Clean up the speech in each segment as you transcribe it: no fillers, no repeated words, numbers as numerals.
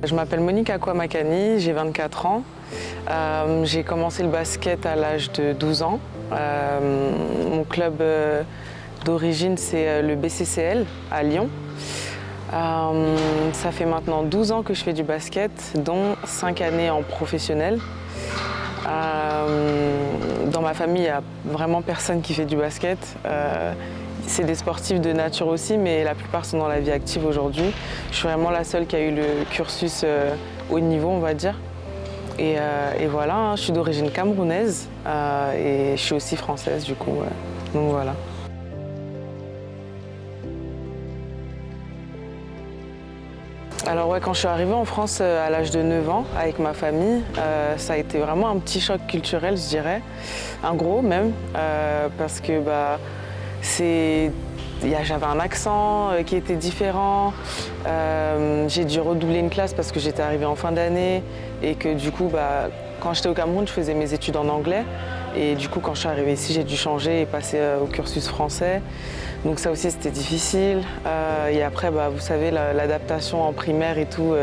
Je m'appelle Monique Akwamakani, j'ai 24 ans. J'ai commencé le basket à l'âge de 12 ans. Mon club d'origine, c'est le BCCL à Lyon. Ça fait maintenant 12 ans que je fais du basket, dont 5 années en professionnel. Dans ma famille, il n'y a vraiment personne qui fait du basket. C'est des sportifs de nature aussi, mais la plupart sont dans la vie active aujourd'hui. Je suis vraiment la seule qui a eu le cursus haut niveau, on va dire. Et voilà, hein, je suis d'origine camerounaise et je suis aussi française du coup. Donc voilà. Alors ouais, quand je suis arrivée en France à l'âge de 9 ans avec ma famille, ça a été vraiment un petit choc culturel, je dirais. Un gros même, parce que j'avais un accent qui était différent. J'ai dû redoubler une classe parce que j'étais arrivée en fin d'année et que du coup, quand j'étais au Cameroun, je faisais mes études en anglais. Et du coup, quand je suis arrivée ici, j'ai dû changer et passer au cursus français. Donc ça aussi, c'était difficile. Et après, vous savez, l'adaptation en primaire et tout,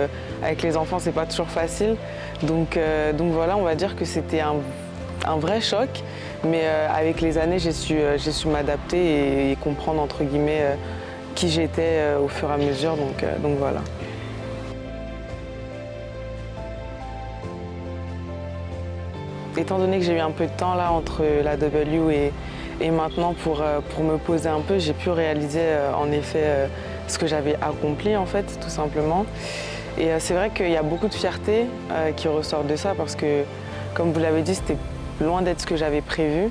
avec les enfants, c'est pas toujours facile. Donc voilà, on va dire que c'était un vrai choc. Mais avec les années, j'ai su m'adapter et comprendre, entre guillemets, qui j'étais au fur et à mesure. Donc voilà. Étant donné que j'ai eu un peu de temps là entre la W et maintenant pour me poser un peu, j'ai pu réaliser en effet ce que j'avais accompli en fait, tout simplement. Et c'est vrai qu'il y a beaucoup de fierté qui ressort de ça parce que, comme vous l'avez dit, c'était loin d'être ce que j'avais prévu.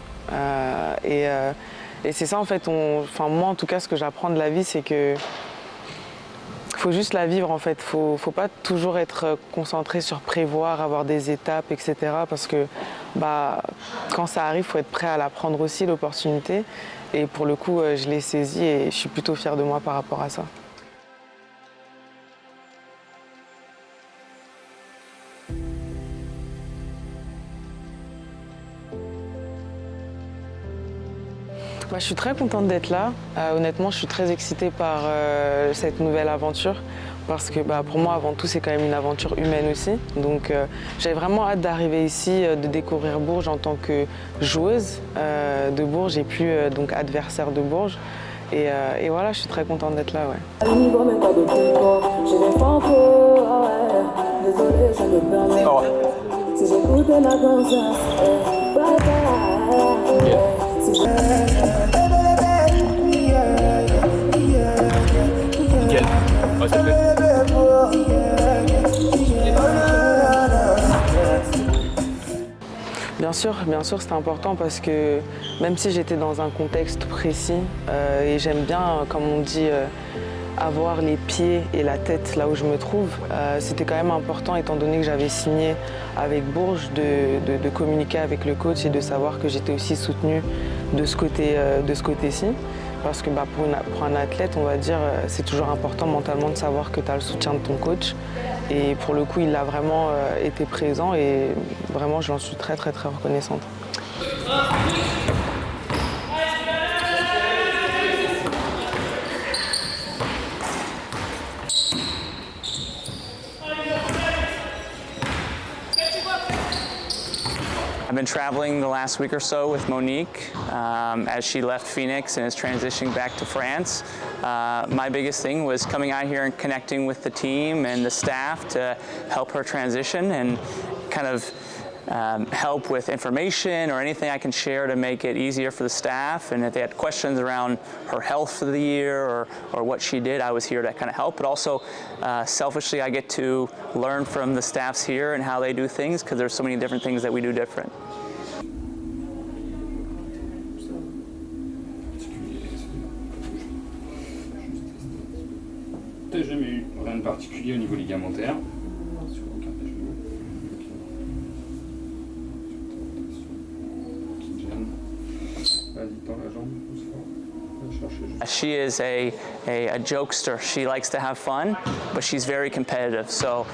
Et c'est ça en fait, moi en tout cas, ce que j'apprends de la vie, c'est que faut juste la vivre en fait. Faut pas toujours être concentré sur prévoir, avoir des étapes, etc. Parce que quand ça arrive, faut être prêt à la prendre aussi, l'opportunité. Et pour le coup, je l'ai saisie et je suis plutôt fière de moi par rapport à ça. Je suis très contente d'être là. Honnêtement, je suis très excitée par cette nouvelle aventure parce que pour moi, avant tout, c'est quand même une aventure humaine aussi. Donc j'avais vraiment hâte d'arriver ici, de découvrir Bourges en tant que joueuse de Bourges et plus donc adversaire de Bourges. Et voilà, je suis très contente d'être là. Ouais. Bien sûr, c'était important parce que même si j'étais dans un contexte précis et j'aime bien, comme on dit, avoir les pieds et la tête là où je me trouve, c'était quand même important étant donné que j'avais signé avec Bourges de communiquer avec le coach et de savoir que j'étais aussi soutenue de ce côté-ci. Parce que pour un athlète, on va dire, c'est toujours important mentalement de savoir que tu as le soutien de ton coach. Et pour le coup, il a vraiment été présent et vraiment, j'en suis très, très, très reconnaissante. I've been traveling the last week or so with Monique as she left Phoenix and is transitioning back to France. My biggest thing was coming out here and connecting with the team and the staff to help her transition and kind of help with information or anything I can share to make it easier for the staff. And if they had questions around her health for the year or what she did, I was here to kind of help. But also, selfishly, I get to learn from the staffs here and how they do things because there's so many different things that we do different. T'as jamais eu rien de particulier au niveau ligamentaire? She is a jokester. She likes to have fun, but she's very competitive. So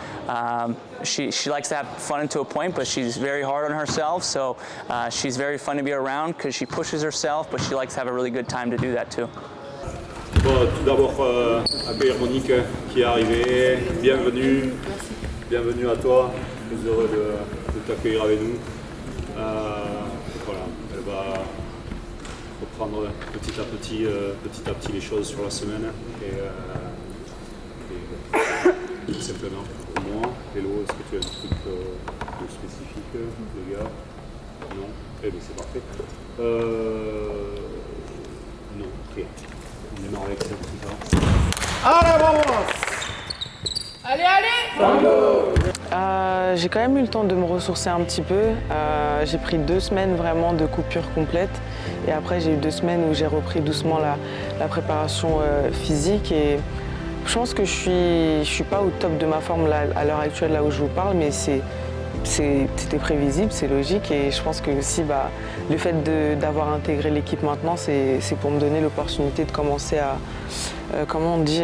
she likes to have fun to a point, but she's very hard on herself. So she's very fun to be around because she pushes herself, but she likes to have a really good time to do that too. Bon, tout d'abord, accueillir Monique qui est arrivée. Bienvenue. bienvenue à toi, très heureux de t'accueillir avec nous. Voilà, elle va reprendre petit à petit les choses sur la semaine. Et tout simplement, pour moi, Hello, est-ce que tu as un truc de spécifique, les gars? Non? Eh bien, c'est parfait. Non, rien. On démarre avec ça, tout ça. Allez, vamos! J'ai quand même eu le temps de me ressourcer un petit peu. J'ai pris 2 semaines vraiment de coupure complète. Et après, j'ai eu 2 semaines où j'ai repris doucement la préparation physique. Et je pense que je suis pas au top de ma forme là, à l'heure actuelle, là où je vous parle, mais c'était prévisible, c'est logique. Et je pense que aussi, le fait d'avoir intégré l'équipe maintenant, c'est pour me donner l'opportunité de commencer à, comment on dit,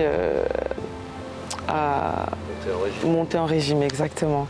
à monter en régime, exactement.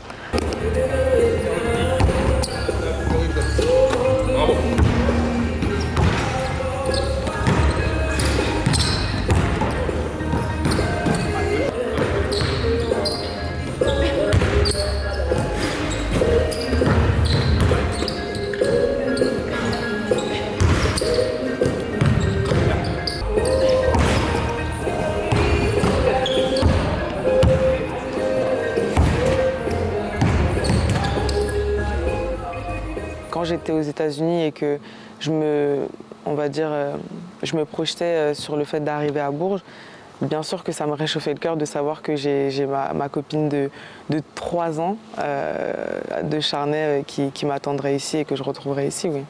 Quand j'étais aux États-Unis et que je me projetais sur le fait d'arriver à Bourges, bien sûr que ça me réchauffait le cœur de savoir que j'ai ma copine de 3 ans de Charnay qui m'attendrait ici et que je retrouverai ici, oui.